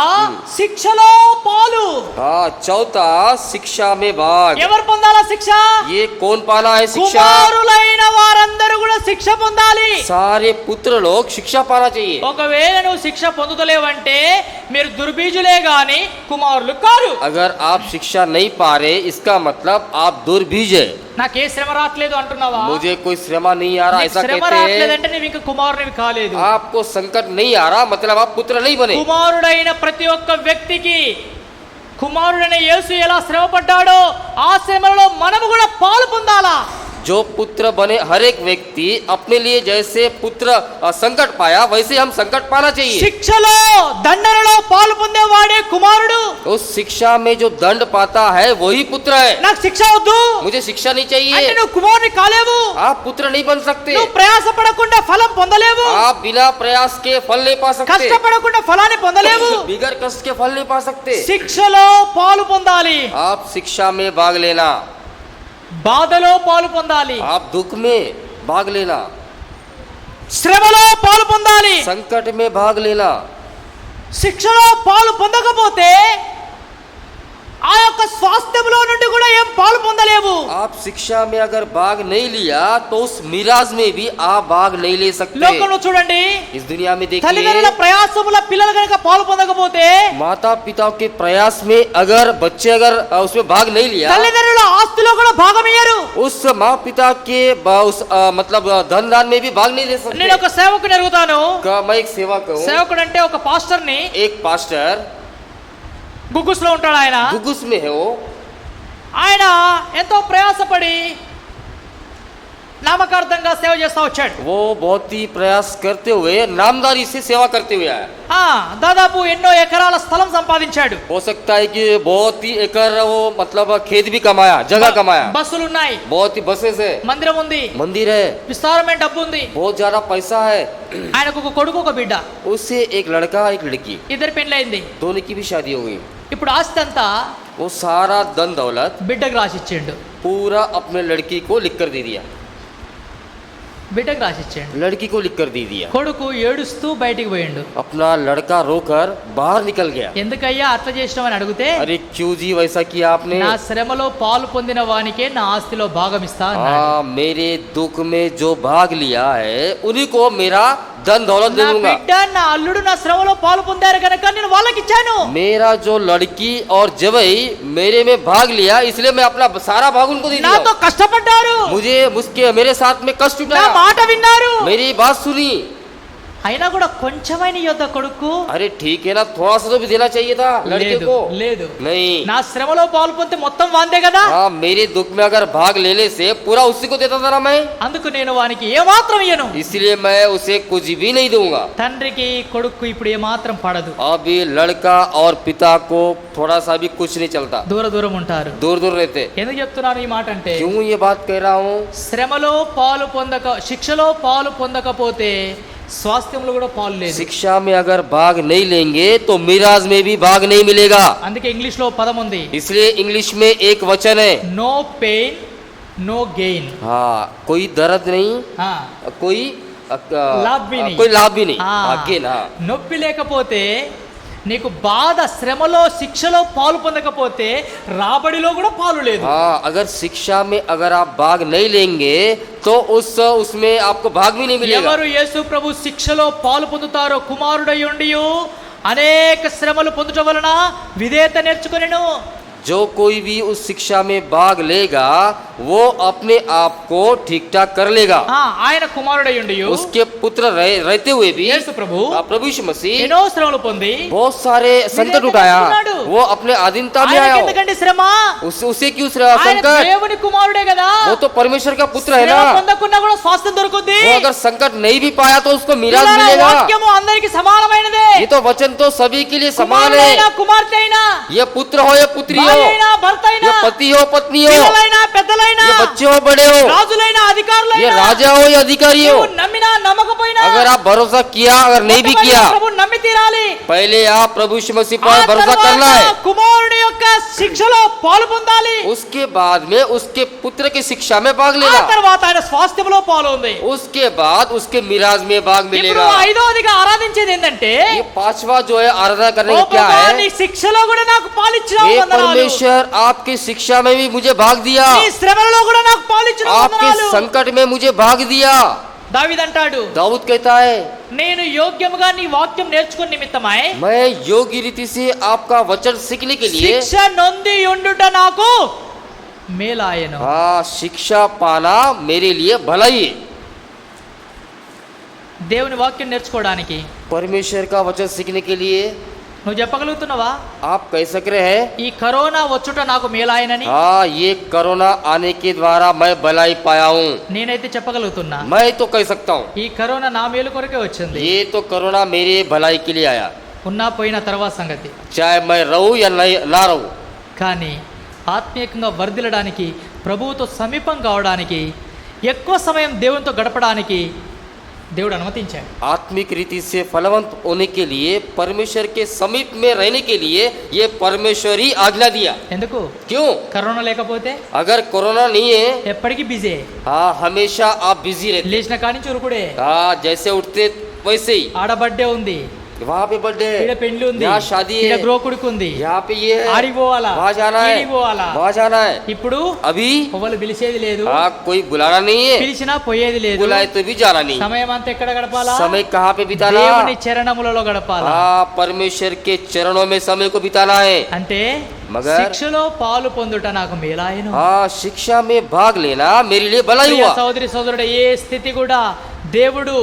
శిక్షలో పాలు. हाँ, चौथा शिक्षा में भाग। ఎవరు పొందాలా శిక్ష? ये कौन पाना है शिक्षा? కుమారులైన వారందరూ కూడా శిక్ష పొందాలి. सारे पुत्र लोग शिक्षा पाना चाहिए। ఒకవేళ నువ్వు శిక్ష పొందుతలేవంటే మీరు దుర్బీజులే గాని కుమారులు కారు. अगर आप शिक्षा नहीं पा रहे इसका मतलब आप दुर्बीज है। నాకే శ్రమ రావట్లేదు అంటున్నావా? मुझे कोई श्रमा नहीं आ रहा నీకు ऐसा శ్రమ कहते हैं। రావట్లేదంటే నువ్వు ఇంకా కుమారునివి కాలేదు. आपको संकट नहीं आ रहा मतलब आप पुत्र नहीं बने। కుమారుడైన ప్రతి ఒక్క వ్యక్తికి కుమారుడైన యేసు ఎలా శ్రమ పడ్డాడో ఆ శ్రమలో మనము కూడా పాలు పొందాలా. जो पुत्र बने हर एक व्यक्ति अपने लिए जैसे पुत्र संकट पाया वैसे हम संकट पाना चाहिए। శిక్షలో దండనలో పాలు పొందేవాడే కుమారుడు. उस शिक्षा में जो दंड पाता है वही पुत्र है। నాకు శిక్ష వద్దు मुझे शिक्षा नहीं అంటే चाहिए, నువ్వు కుమారుని కాలేవు. आप पुत्र नहीं बन सकते। నువ్వు ప్రయాసపడకుండా ఫలం పొందలేవు. आप बिना प्रयास के फल नहीं पा सकते, కష్టపడకుండా ఫలాన్ని పొందలేవు. बिगर कष्ट के फल नहीं पा सकते। శిక్షలో పాలు పొందాలి. आप शिक्षा में भाग लेना, బాధలో పాలు పొందాలి. आप दुख में भाग लेना, శ్రమలో పాలు పొందాలి. संकट में भाग लेना। శిక్షలో పాలు పొందకపోతే ఆ యొక్క స్వాస్థ్యంలో నుండి కూడా ఏం పాలు పొందలేవు. आप शिक्षा में अगर भाग नहीं लिया तो उस मिराज में भी आप भाग नहीं ले सकते। లోకంలో చూడండి, इस दुनिया में తల్లిదండ్రుల देखिए, ప్రయాసముల పిల్లలు కనుక పాలు పొందకపోతే माता पिता के प्रयास में अगर बच्चे अगर उसमें भाग नहीं लिया, తల్లిదండ్రుల ఆస్తిలో కూడా భాగం ఇయ్యరు. उस माँ पिता के उस मतलब धन दान में भी भाग नहीं ले सकते। నేను ఒక సేవకుని అడుగుతాను. मैं एक सेवक हूँ, సేవకుడు అంటే ఒక పాస్టర్ ని एक पास्टर గుగ్గుస్ లో ఉంటాడు. ఆయన गुगुस में है वो, ఆయన ఎంతో ప్రయాసపడి నామకార్థంగా సేవ చేస్తా వచ్చాడు. वो बहुत ही प्रयास करते हुए नामदारी से सेवा करते हुए आया। దాదాపు ఎన్నో ఎకరాల స్థలం సంపాదించాడు. हो सकता है कि बहुत ही एकड़ वो मतलब खेत भी कमाया, जगह कमाया, బస్సులు ఉన్నాయి, बहुत ही बसेस है, మందిరం ఉంది, मंदिर है, విస్తారమైన డబ్బు ఉంది. बहुत ज्यादा पैसा है। ఆయనకు ఒక కొడుకు ఒక బిడ్డ, उससे एक लड़का एक लड़की, ఇద్దరు పెళ్ళైంది. दोनों की भी शादी हो गई। ఇప్పుడు ఆస్తి అంతా वो सारा धन दौलत బిడ్డకు రాసిచ్చిండు. पूरा अपने लड़की को लिख कर दे दिया, బిడ్డకు రాసిచ్చిండు. लड़की को लिख कर दे दिया। కొడుకు ఏడుస్తూ బయటికి పోయిండు. अपना लड़का रोकर बाहर निकल गया। ఎందుకయ్యా అట్లా చేసినావని అడిగితే, अरे क्यों जी वैसा किया आपने? నా శ్రమలో పాలు పొందిన వానికే నా ఆస్తిలో భాగం ఇస్తా అన్నాడు. हाँ, मेरे दुख में जो भाग लिया है उन्हीं को मेरा धन दौलत दे నా दूंगा। బిడ్డ నా అల్లుడు నా శ్రమలో పాలు పొందారు కనుక నేను వాళ్ళకి ఇచ్చాను. मेरा जो लड़की और जवई मेरे में भाग लिया इसलिए मैं अपना सारा भाग उनको दे నాతో दिया। కష్టపడ్డారు, मुझे मुझके मेरे साथ में कष्ट నా उठाया, మాట విన్నారు. मेरी बात सुनी। అయినా కూడా కొంచెమైన యొద్ద కొడుకు अरे ठीक है ना, थोड़ा सा तो भी देना चाहिए था लड़के లేదు को। లేదు. नहीं, నా శ్రమలో పాలు పొందితే మొత్తం వాందే కదా. हाँ, मेरे दुख में अगर भाग लेने से पूरा उसी को देता था ना मैं, అందుకు నేను వానికి ఏమాత్రం ఇయ్యను. इसलिए मैं उसे कुछ भी नहीं दूंगा। తండ్రికి కొడుకు ఇప్పుడు ఏమాత్రం పడదు. अभी लड़का और पिता को थोड़ा सा भी कुछ नहीं चलता, దూర దూరం ఉంటారు. दूर दूर रहते। ఎందుకు చెప్తున్నాను ఈ మాట అంటే, क्यों ये बात कह रहा हूँ? శ్రమలో పాలు శిక్షలో పాలు పొందకపోతే స్వాస్థ్యంలో కూడా పాలు లేదు. शिक्षा में अगर भाग नहीं लेंगे तो मिराज में भी भाग नहीं मिलेगा। అందుకే ఇంగ్లీష్ లో పదం ఉంది, इसलिए इंग्लिश में एक वचन है, నో పెయిన్ నో గెయిన్. हाँ, कोई दर्द नहीं, कोई लाभ भी नहीं, कोई लाभ भी नहीं, गेन। हाँ, నొప్పి లేకపోతే నీకు బాధ శ్రమలో శిక్షలో పాలు పొందకపోతే రాబడిలో కూడా పాలు లేదు. हाँ, अगर शिक्षा में अगर आप भाग नहीं लेंगे तो उसमें आपको भाग भी नहीं मिलेगा। ఎవరు యేసు ప్రభు శిక్షలో పాలు పొందుతారో కుమారుడై ఉండియు అనేక శ్రమలు పొందుట వలన విధేయత నేర్చుకొనెను. जो कोई भी उस शिक्षा में भाग लेगा वो अपने आप को ठीक ठाक कर लेगा। ఆయన కుమారుడై ఉండి उसके पुत्र रहते हुए भी యేసు ప్రభు प्रभु यीशु मसीह ఎన్నో శ్రమలు పొంది बहुत सारे संकट उठाया, वो अपने आधीनता में आया। ఎందుకంటే శ్రమ उसे क्यों ఆయన संकट? దేవుని కుమారుడే కదా, वो तो परमेश्वर का पुत्र है శ్రమ ना। పొందకుండా కూడా స్వాస్థ్యం దొరుకుద్ది। वो अगर संकट नहीं भी पाया तो उसको मिराज పిల్లల मिलेगा। వాక్యము అందరికి సమానమైనదే। ये तो वचन तो सभी के लिए समान కుమారుడైనా है। కుమార్తె అయినా, ये पुत्र हो या पुत्री हो, భార్య అయినా భర్త అయినా, ये पति हो पत्नी हो, పిల్లలైనా పెద్దలైనా, ये बच्चे हो बड़े हो, రాజులైనా ये అధికారులైనా, राजा हो या अधिकारी हो, నువ్వు నమ్మినా నమ్మకపోయినా अगर आप भरोसा किया अगर नहीं भी మొట్టమొదటి किया, ప్రభువుని నమ్మి తీరాలి। पहले आप प्रभु यीशु मसीह ఆ पर भरोसा తర్వాత करना है। కుమారుడి యొక్క శిక్షలో పాలు పొందాలి। उसके बाद में उसके पुत्र की शिक्षा में भाग ఆ लेना, తర్వాత ఆయన స్వాస్థ్యములో పాలు ఉంది। उसके बाद उसके मिराज में भाग ఇప్పుడు मिलेगा। ఐదవదిగా ఆరాధించేది ఏంటంటే, ये पांचवा जो है आराधना करने ఓ का क्या ప్రభువా, है? నీ శిక్షలో కూడా నాకు పాలిచ్చినావు, हे వందనాలు। परमेश्वर आपकी शिक्षा में भी मुझे भाग दिया, నీ శ్రమలలో కూడా నాకు పాలిచ్చినావు, आपके వందనాలు। संकट में मुझे भाग दिया। దావీదు అంటాడు, दाऊद कहता है నేను యోగ్యముగా నీ వాక్యం నేర్చుకున్న నిమిత్తమై मैं योग्य रीति से आपका वचन सीखने के लिए శిక్ష నొంది ఉండుట నాకు మేలాయను। हाँ शिक्षा पाना मेरे लिए भलाई है। దేవుని వాక్యం నేర్చుకోవడానికి परमेश्वर का वचन सीखने के लिए నువ్వు చెప్పగలుగుతున్నావా, आप कह सक रहे हैं ఈ కరోనా వచ్చుట నాకు మేలాయనని? हाँ ये कोरोना आने के द्वारा मैं भलाई पाया हूँ। నేనైతే చెప్పగలుగుతున్నా, मैं तो कह सकता हूँ ఈ కరోనా నా మేలు కొరకే వచ్చింది। ये तो कोरोना मेरे भलाई के लिए आया, ఉన్నా పోయిన తర్వాత సంగతి। चाहे मैं रहूँ या नहीं ना रहूँ। కానీ ఆత్మీయంగా వర్ధిల్లడానికి, ప్రభువుతో సమీపం కావడానికి, ఎక్కువ సమయం దేవునితో గడపడానికి దేవుడు అనుమతించాడు। आत्मिक रीति से फलवंत होने के लिए परमेश्वर के समीप में रहने के लिए ये परमेश्वर ही आज्ञा दिया। ఎందుకు? क्यों? కరోనా లేకపోతే अगर कोरोना नहीं है ఎప్పటికీ బిజీ, हाँ हमेशा आप बिजी रहते। లేచిన కాడి నుంచి ఉరుకుడే। हाँ जैसे उठते वैसे ही, ఆడ బర్త్డే ఉంది, वहाँ पे बर्थडे ఈడ है, పెళ్లి ఉంది, यहाँ शादी ఈడ है, గృహకుడికి ఉంది, यहाँ पे ये है, ఆడికి పోవాలా, वहाँ जाना है, ఈడికి పోవాలా। वहाँ जाना है। ఇప్పుడు अभी పువ్వులు పిలిచేది లేదు, हाँ कोई बुलाना नहीं है, పిలిచినా పోయేది లేదు। बुलाए तो भी जाना नहीं। సమయం అంతా ఎక్కడ గడపాలా? समय कहाँ पे बिताना? దేవుని చరణములలో గడపాలా। हाँ परमेश्वर के चरणों में समय को बिताना है। అంటే మగర్ శిక్షలో పాలు పొందుట నాకు మేలాయను। हाँ शिक्षा में भाग लेना मेरे लिए भलाई ప్రియ हुआ। సోదరి సోదరుడు, ఏ స్థితి కూడా దేవుడు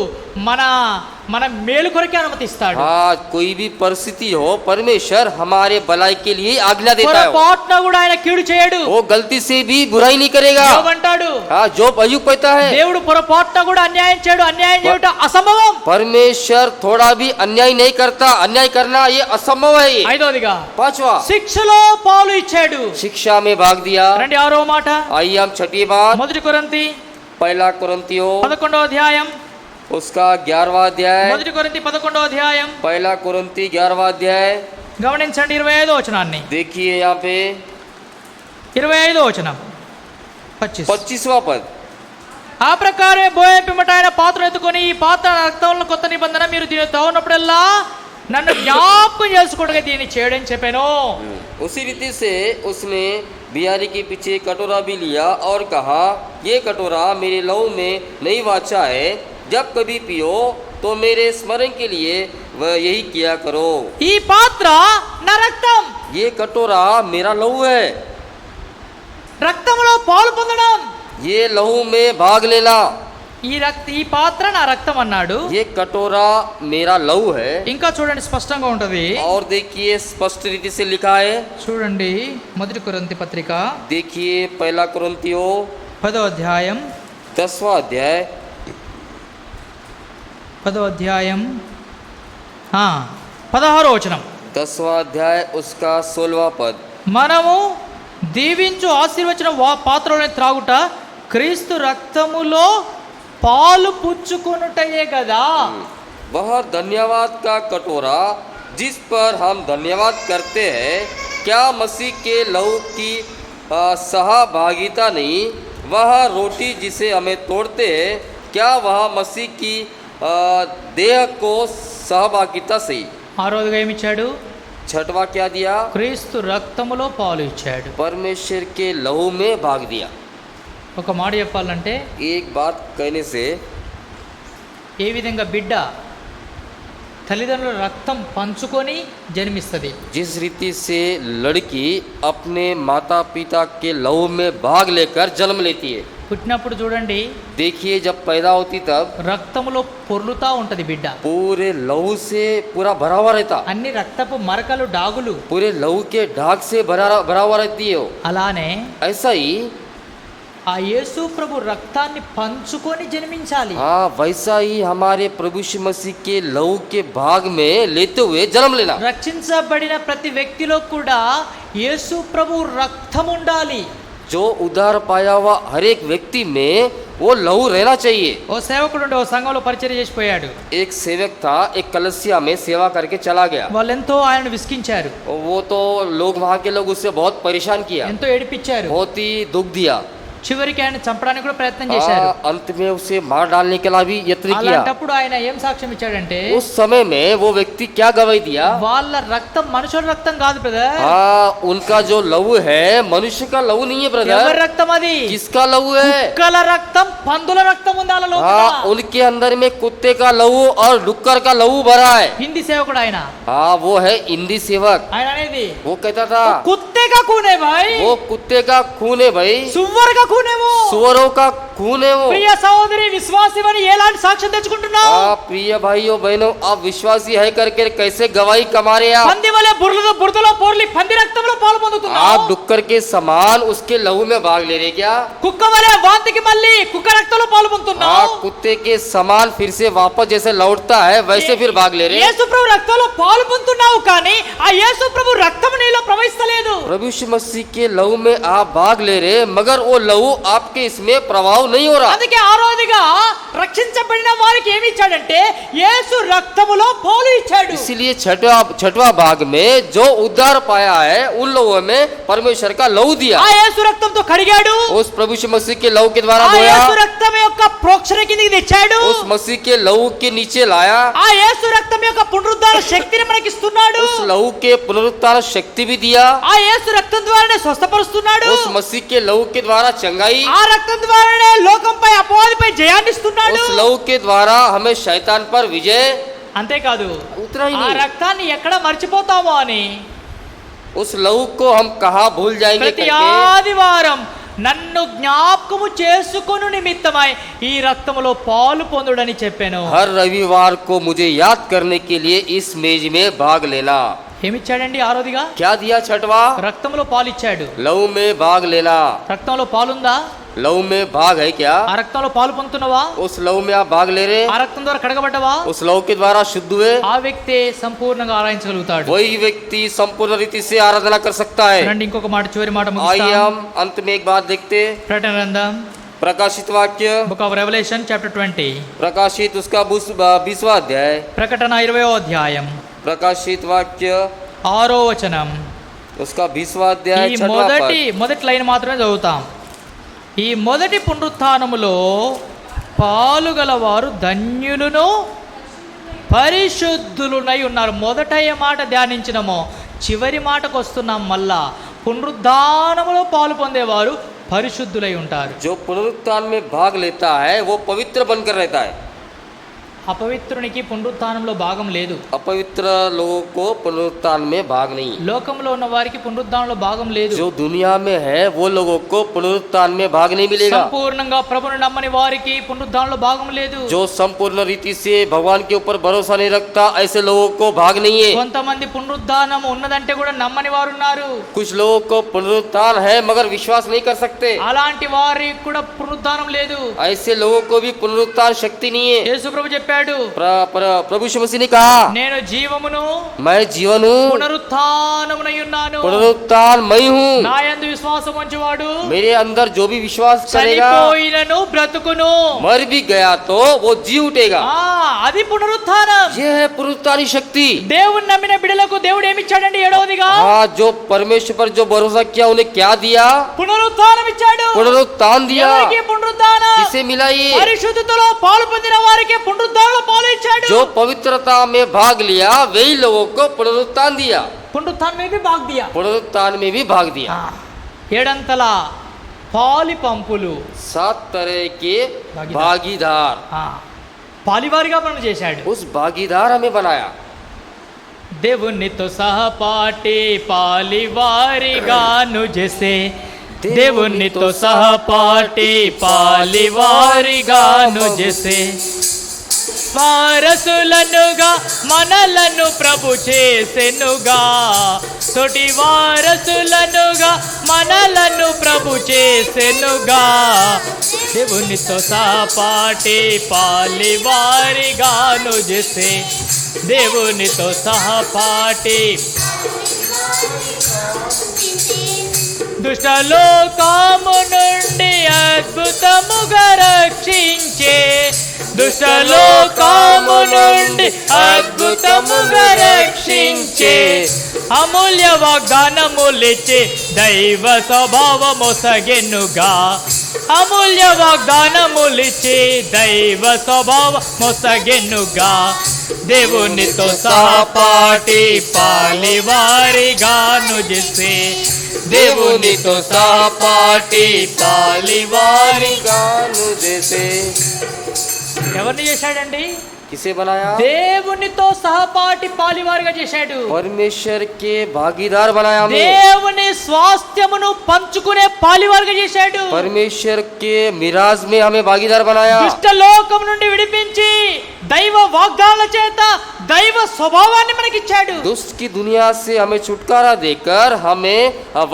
మన మేలు కొరకే అనుమతిస్తాడు। हाँ कोई भी परिस्थिति हो परमेश्वर हमारे भलाई के लिए आज्ञा देता है। పొరపాటున కూడా ఆయన కీడు చేయడు। वो गलती से भी बुराई नहीं करेगा। యోబు అంటాడు, हाँ जो अयुब कहता है దేవుడు పొరపాటున కూడా అన్యాయం చేయడు, అన్యాయం చేయట అసంభవం। परमेश्वर थोड़ा भी अन्याय नहीं करता, अन्याय करना ये असंभव है। ये ఐదవదిగా पांचवा శిక్షలో పాలు ఇచ్చాడు। शिक्षा में भाग दिया। రండి ఆరో మాట, आइए हम छठी बात, మొదటి కొరింథీ पहला कुरिन्थियों 11వ అధ్యాయం, उसका 11वां अध्याय, మొదటి కొరింథీ 11వ అధ్యాయం, पहला कुरिन्थी 11वां अध्याय। గమనించండి 25వ వచనాన్ని। देखिए यहाँ पे 25వ వచనం 25वां पद। ఆ ప్రకారమే బోయ పిమ్మట ఆయన పాత్ర ఎత్తుకొని, ఈ పాత్ర రక్తంలో కొత్త నిబంధన, మీరు దీన్ని తాగినప్పుడల్లా నన్ను జ్ఞాపకం చేసుకోవడానికి దీన్ని చేయడం చెప్పాను। उसी रीति से उसने बियारी के पीछे कटोरा भी लिया और कहा, ये कटोरा मेरे लहू में नई वाचा है, जब कभी पियो तो मेरे स्मरण के लिए वह यही किया करो। ఈ పాత్ర నా రక్తం, ये कटोरा मेरा लहू है, రక్తంలో పాలు పొందడం। ये लहू में भाग लेना। ఈ పాత్ర నా రక్తం అన్నాడు। ये कटोरा मेरा लहू है। ఇంకా చూడండి స్పష్టంగా ఉంటది। और देखिए स्पष्ट रीति से लिखा है, చూడండి మొదటి కొరింథీ పత్రిక देखिए पहला कुरिन्थियों 10వ అధ్యాయం 10वां अध्याय, 10వ అధ్యాయం 16వ వచనం, 10वां अध्याय उसका 16वां पद। మనము దీవించు ఆశీర్వచన పాత్రలోని త్రాగుట క్రీస్తు రక్తములో పాలు పుచ్చుకొనుటయే కదా। वह धन्यवाद का कटोरा जिस पर हम धन्यवाद करते हैं, क्या मसीह के लहू की सहभागिता नहीं? वह रोटी जिसे हमें तोड़ते हैं, क्या वह मसीह की देह को सहभागिता सही? ఆరోదిగా ఏమిచ్చాడు? छठवा क्या दिया? క్రీస్తు రక్తములో పాలు ఇచ్చాడు। परमेश्वर के लहू में भाग दिया। ఒక మాట చెప్పాలంటే, एक बात कहने से ఏ విధంగా బిడ్డ తల్లిదండ్రుల రక్తం పంచుకొని జన్మిస్తుంది. जिस रीति से लड़की अपने माता पिता के लहू में भाग लेकर जन्म लेती है, పుట్టినప్పుడు చూడండి देखिए जब पैदा होती तब రక్తములో పొర్లుతా ఉంటది బిడ్డ. पूरे लहू से पूरा भरा हुआ रहता, అన్ని రక్తపు మరకలు డాగులు. पूरे लहू के ढाक से भरा हुआ रहती है वो। అలానే ऐसा ही ఆ యేసు ప్రభు రక్తాన్ని పంచుకొని జన్మించాలి. हाँ, वैसा ही हमारे प्रभु यीशु मसीह के लहू के भाग में लेते हुए जन्म लेना। రక్షించబడిన ప్రతి వ్యక్తిలో కూడా యేసు ప్రభు రక్తం ఉండాలి. जो उद्धार पाया हुआ हर एक व्यक्ति में वो लहू रहना चाहिए। ఓ సేవకుడు ఉండే ఓ సంఘంలో పరిచర్య చేసిపోయాడు. एक सेवक था, एक कलसिया में सेवा करके चला गया। వాళ్ళెంతో ఆయనను విసిగించారు, वो तो लोग, वहाँ के लोग उससे बहुत परेशान किया, ఎంతో ఏడిపించారు. बहुत ही दुख दिया। చివరికి ఆయన చంపడానికి కూడా ప్రయత్నం చేశారు. अंत में उसे मार डालने के लिए भी यत्न किया। అలాంటప్పుడు ఆయన ఏం సాక్ష్యం ఇచ్చాడంటే, उस समय में वो व्यक्ति क्या गवाही दिया? వాళ్ళ రక్తం మనుషుల రక్తం కాదు బ్రదర్. हाँ, उनका जो लहू है मनुष्य का लहू नहीं है ఎవరి ब्रदर। రక్తం అది? किसका लहू है? కుక్కల రక్తం, పందుల రక్తం ఉంది వాళ్ళ లోపల. हाँ, उनके अंदर में कुत्ते का लहू और डुक्कर का लहू भरा है। హిందీ సేవకుడు ఆయన. हाँ, वो है हिंदी सेवक। ఆయన అనేది वो कहता था కుత్తే కా खून है भाई, वो कुत्ते का खून है भाई, సువ్వర్ కా खून है वो. सुअरों का खून है वो। ప్రియ సహోదరి విశ్వాసివని ఎలాంటి సాక్ష్యం తెచ్చుకుంటున్నావు? प्रिय भाइयों बहनों, आप विश्वासी है करके कैसे गवाही कमा रहे हैं? పంది వలె బురదలో పోర్లి పంది రక్తంలో పాలు పొందుతున్నావు. आप डुक्कर के समान उसके लहू में भाग ले रहे क्या? కుక్క వలె వాంతికి మళ్ళీ కుక్క రక్తంలో పాలు పొందుతున్నావు. हाँ, कुत्ते के समान फिर से वापस जैसे लौटता है वैसे फिर भाग ले रहे। యేసు ప్రభు రక్తంలో పాలు పొందుతున్నావు కానీ ఆ యేసు ప్రభు రక్తం నీలో ప్రవహిస్తలేదు. प्रभु यीशु मसीह के लहू में आप भाग ले रहे, मगर वो लहू आपके इसमें प्रभाव नहीं हो रहा। అందుకే ఆ రోజుగా రక్షించబడిన వారికి ఏమి ఇచ్చాడంటే యేసు రక్తములో పాలు ఇచ్చాడు. इसीलिए छठवा भाग में जो उद्धार पाया है उन लोगों में परमेश्वर का लहू दिया। ఆ యేసు రక్తంతో కడిగాడు. उस प्रभु यीशु मसीह के लहू के द्वारा ఆ धोया, యేసు రక్తం యొక్క ప్రోక్షణ కిందికి తెచ్చాడు. उस मसीह के लहू के नीचे लाया, ఆ యేసు రక్తం యొక్క పునరుద్ధార శక్తిని మనకి ఇస్తున్నాడు. उस लहू के पुनरुत्थान शक्ति भी दिया, ఆ యేసు రక్తం ద్వారానే స్వస్థపరుస్తున్నాడు. उस मसीह के लहू के द्वारा चंगाई, ఆ రక్తం ద్వారానే లోకంపై అపవాదిపై జయాన్ని ఇస్తున్నాడు. उस लहू के द्वारा हमें शैतान पर विजय। అంతేకాదు उतना ही ఆ नहीं, రక్తాన్ని ఎక్కడ మర్చిపోతామో అని उस लहू को हम कहाँ भूल जाएंगे ప్రతి करके ఆదివారం నన్ను జ్ఞాపకము చేసుకొను నిమిత్తమై ఈ రక్తములో పాలు పొందుడని చెప్పాను. हर रविवार को मुझे याद करने के लिए इस मेज में भाग लेना। ఏమిచ్చాడండి ఆ రోజుగా? क्या दिया? छठवा, రక్తంలో పాలు ఇచ్చాడు. लहू में भाग लेना। రక్తంలో పాలుందా? लहू में भाग है क्या? ఆ రక్తంలో పాలు పొందుతున్నావా? उस लहू में आप भाग ले रहे, ఆ రక్తం ద్వారా కడగబడ్డవా? उस लहू के द्वारा शुद्ध हुए, ఆ వ్యక్తి సంపూర్ణంగా ఆరాధించగలుగుతాడు. वही व्यक्ति संपूर्ण रीति से आराधना कर सकता है। రండి ఇంకొక మాట, చివరి మాట आइए ముగిస్తాం. हम अंत में एक बात देखते। ప్రకటన గ్రంథం प्रकाशित वाक्य, బుక్ ఆఫ్ రెవల్యూషన్ చాప్టర్ 20, प्रकाशित उसका 20वां अध्याय, ప్రకటన 20వ అధ్యాయం प्रकाशित वाक्य 6వ వచనం. उसका 20वां अध्याय ఈ 6वां पद। మొదటి లైన్ మాత్రమే చదువుతాం. ఈ మొదటి పునరుత్థానములో పాలుగలవారు ధన్యులను పరిశుద్ధులునై ఉన్నారు. మొదట ఏ మాట ధ్యానించినమో చివరి మాటకు వస్తున్నాం. మళ్ళా పునరుద్ధానములో పాలు పొందేవారు పరిశుద్ధులై ఉంటారు. जो पुनरुत्थान में भाग लेता है वो पवित्र बनकर रहता है। అపవిత్రునికి పునరుత్థానంలో భాగం లేదు. अपवित्र लोगों को पुनरुत्थान में भाग नहीं। లోకంలో ఉన్న వారికి పునరుద్ధానంలో భాగం లేదు. जो दुनिया में है वो लोगों को पुनरुत्थान में भाग नहीं मिलेगा। సంపూర్ణంగా ప్రభుని నమ్మని వారికి పునరుద్ధానంలో భాగం లేదు. जो संपूर्ण रीति से भगवान के ऊपर भरोसा नहीं रखता ऐसे लोगों को भाग नहीं है। కొంతమంది పునరుద్ధానం ఉన్నదంటే కూడా నమ్మని వారు ఉన్నారు. कुछ लोगों को पुनरुत्थान है मगर विश्वास नहीं कर सकते, అలాంటి వారికి కూడా పునరుద్ధానం లేదు. ऐसे लोगों को भी पुनरुत्थान शक्ति नहीं है। యేసు ప్రభు చెప్పాడు, प्रभु यीशु मसीह ने कहा, నేను జీవమును मैं जीवन हूँ, పునరుత్థానమునై ఉన్నాను. पुनरुत्थान मैं हूँ। నా యందు విశ్వాసం ఉంచువాడు मेरे अंदर जो भी विश्वास करेगा, చనిపోయినను బ్రతుకును. मर भी गया तो वो जी उठेगा। అది పునరుత్థానం. ये है पुनरुत्थान शक्ति। దేవుని నమ్మిన బిడ్డలకు దేవుడు ఏమి ఇచ్చాడండి? ఏడవదిగా हाँ, जो परमेश्वर पर जो भरोसा किया उन्हें क्या दिया? పునరుత్థానం ఇచ్చాడు. पुनरुत्थान दिया। ఎవరికి పునరుత్థానం? किसे मिला ये? పరిశుద్ధతలో పాలు పొందిన వారికి పునరుత్థానంలో పాలు ఇచ్చాడు. जो पवित्रता में भाग लिया वही लोगों को पुनरुत्थान दिया। పునరుత్థానం में भी भाग दिया. पुनरुत्थान में भी भाग दिया। ఏడంతల పాలి పంపులు 7 तरह के भागीदार। भागीदार। పాలివారిగా మనం చేశాడు. उस भागीदार हमें बनाया। దేవునితో సహపాటి పాలివారిగాను చేసే, దేవునితో సహపాటి పాలివారిగాను చేసే, వారసులనుగా మనలను ప్రభు చేసెనుగా, తోటి వారసులనుగా మనలను ప్రభు చేసెనుగా, దేవునితో సహపాటి పాలివారిగాను చేసే, దేవునితో సహపాటి దుష్టలోకము నుండి అద్భుతముగా రక్షించే, దుష్టలోకము నుండి అద్భుతముగా రక్షించే, అమూల్య వాగ్దానములిచ్చే దైవ స్వభావమొసగెనుగా, అమూల్య వాగ్దానములిచ్చే దైవ స్వభావమొసగెనుగా, దేవునితో సహపాటి పాలివారిగాను చేసే, దేవునితో సహపాటి పాలివారిగాను చేసే. ఎవరిని చేశాడండి? किसे बनाया? దేవునితో సహపాటి పాలివారిగా చేశాడు. परमेश्वर के भागीदार बनाया हमें। దేవుని స్వాస్థ్యమును పంచుకునే పాలివారిగా చేశాడు. परमेश्वर के मिराज में हमें भागीदार बनाया। దుష్ట లోకం నుండి విడిపించి దైవ వాగ్దానాల చేత దైవ స్వభావాన్ని మనకిచ్చాడు. दुष्ट की दुनिया से हमें छुटकारा देकर हमें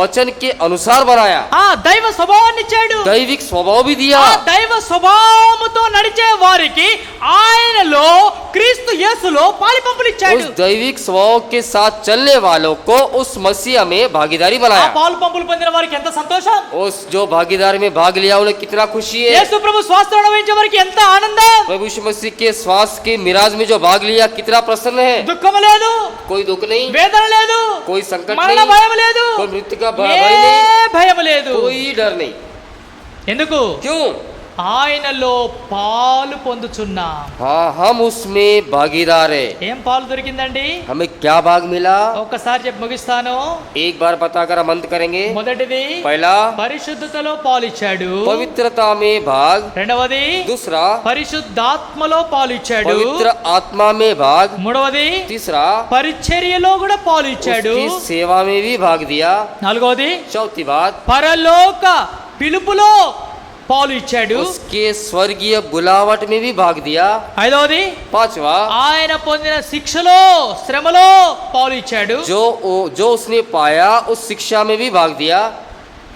वचन के अनुसार बनाया। ఆ దైవ స్వభావాన్ని ఇచ్చాడు. दैविक स्वभाव भी दिया। ఆ దైవ స్వభావముతో నడిచే వారికి ఆయనలో క్రీస్తు యేసులో పాలిపంపులు ఇచ్చాడు. उस दैविक स्वभाव के साथ चलने वालों को उस मसीह में भागीदारी ఆ बनाया। పాలుపంపులు పొందిన వారికి ఎంత సంతోషం. उस जो भागीदार में भाग लिया उन्हें कितना खुशी है। యేసు ప్రభు స్వాస్థ్యం అనుభవించే వారికి ఎంత ఆనందం. प्रभु यीशु मसीह के श्वास के मिराज में जो भाग लिया कितना प्रसन्न है। దుఃఖం లేదు, कोई दुख नहीं, వేదన లేదు, कोई संकट మరణ नहीं, భయం లేదు, कोई मृत्यु का भय ఏ नहीं, భయం లేదు. कोई डर नहीं। ఎందుకు? क्यों? ఆయనలో పాలు పొందుచున్నాం. हाँ, हम उसमें भागीदार है। ఏం పాలు దొరికిందండి? हमें क्या भाग मिला? ఒక్కసారి చెప్పి ముగిస్తాను. एक बार बताकर हम अंत करेंगे। మొదటిది पहला, పరిశుద్ధతలో పాలు ఇచ్చాడు. पवित्रता में भाग। రెండవది दूसरा, పరిశుద్ధాత్మలో పాలు ఇచ్చాడు. पवित्र आत्मा में भाग। మూడవది तीसरा, పరిచర్యలో కూడా పాలు ఇచ్చాడు. उसकी सेवा में भी भाग दिया। నాలుగవది चौथी बात, పరలోక పిలుపులో పాలు ఇచ్చాడు. उसके स्वर्गीय बुलावट में भी भाग दिया। ఐదవది पांचवा, ఆయన పొందిన శిక్షలో శ్రమలో పాలు ఇచ్చాడు. जो उसने पाया उस शिक्षा में भी भाग दिया।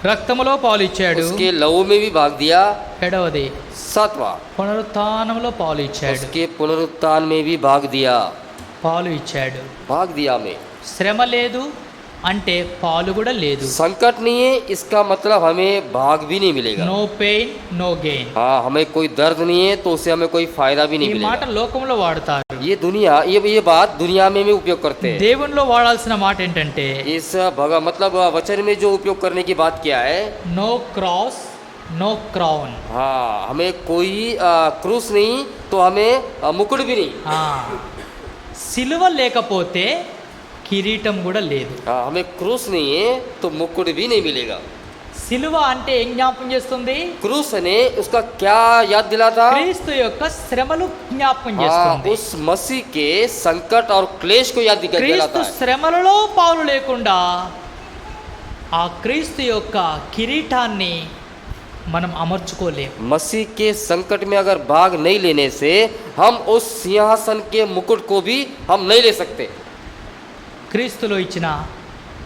రక్తములో పాలు ఇచ్చాడు. उसके लहू में भी भाग दिया। ఏడవది सातवां, పునరుత్థానంలో పాలు ఇచ్చాడు. उसके पुनरुत्थान में भी भाग दिया। పాలు ఇచ్చాడు. भाग दिया में శ్రమ లేదు అంటే పాలు కూడా లేదు. संकट नहीं है, इसका मतलब हमें भाग भी नहीं मिलेगा। No pain no gain. हाँ, हमें कोई दर्द नहीं है तो उससे हमें कोई फायदा भी ఈ नहीं మాట मिलेगा। లోకంలో వాడతారు. ये बात दुनिया में भी उपयोग करते हैं। దేవునిలో వాడాల్సిన మాట ఏంటంటే इस मतलब वचन में जो उपयोग करने की बात क्या है? No cross no crown. हाँ, हमें कोई क्रूस नहीं तो हमें मुकुट भी नहीं। సిలువ లేకపోతే కిరీటం కూడా లేదు. हाँ, हमें क्रूस नहीं है तो मुकुट भी नहीं मिलेगा। సిలువ అంటే ఏం జ్ఞాపకం చేస్తుంది? क्रूस ने उसका क्या याद दिलाता? క్రీస్తు యొక్క శ్రమలు జ్ఞాపకం हाँ, చేస్తుంది. उस मसीह के संकट और क्लेश को याद క్రీస్తు दिलाता है। శ్రమలలో పాలు లేకుండా ఆ క్రీస్తు యొక్క కిరీటాన్ని మనం అమర్చుకోలేం. मसीह के संकट में अगर भाग नहीं लेने से हम उस सिंहासन के मुकुट को भी हम नहीं ले सकते। క్రీస్తులో ఇచ్చిన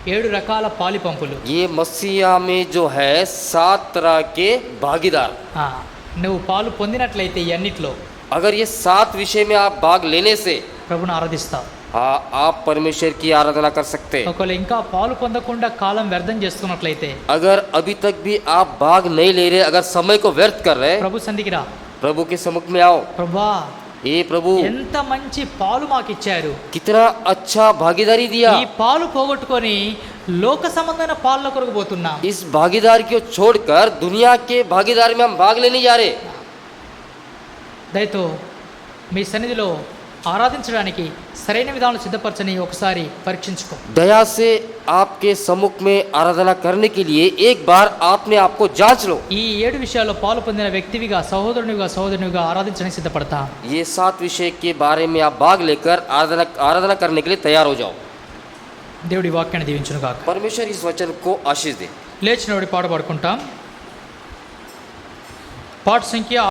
7 రకాల పాలిపంపులు. ये मसीहा में जो है 7 तरह के भागीदार। నువ్వు పాలు పొందినట్లయితే ఇవన్నిట్లో अगर ये 7 विषय में आप भाग लेने से ప్రభుని ఆరాధిస్తావు. हाँ, आप परमेश्वर की आराधना कर सकते हैं। ఒకవేళ ఇంకా పాలు పొందకుండా కాలం వ్యర్థం చేస్తున్నట్లయితే अगर अभी तक भी आप भाग नहीं ले रहे, अगर समय को व्यर्थ कर रहे, ప్రభు సన్నిధికి రా. प्रभु के सम्मुख में आओ। ప్రభువా, ये प्रभु ఎంత మంచి పాలు మాకు ఇచ్చారు. कितना अच्छा भागीदारी दिया। ఈ పాలు పోగొట్టుకొని లోక సంబంధమైన పాలలో కొరకు పోతున్నాం. इस भागीदारी को छोड़कर दुनिया के भागीदारी में हम भाग लेने जा रहे। దయతో మీ సన్నిధిలో ఆరాధించడానికి సరైన విధానం సిద్ధపరచని ఒకసారి పరీక్షించుకో. दया से आपके सम्मुख में आराधना करने के लिए एक बार आपने आपको जांच लो। ఈ 7 విషయాల్లో పాలు పొందిన వ్యక్తివిగా సహోదరునిగా ఆరాధించడానికి సిద్ధపడతా. ये 7 विषय के बारे में आप भाग लेकर आराधना करने के लिए तैयार हो जाओ। దేవుడి వాక్యాన్ని దీవించును గాక. परमेश्वर इस वचन को आशीष दे। లేచినోడి పాట పాడుకుంటాం. పాట సంఖ్య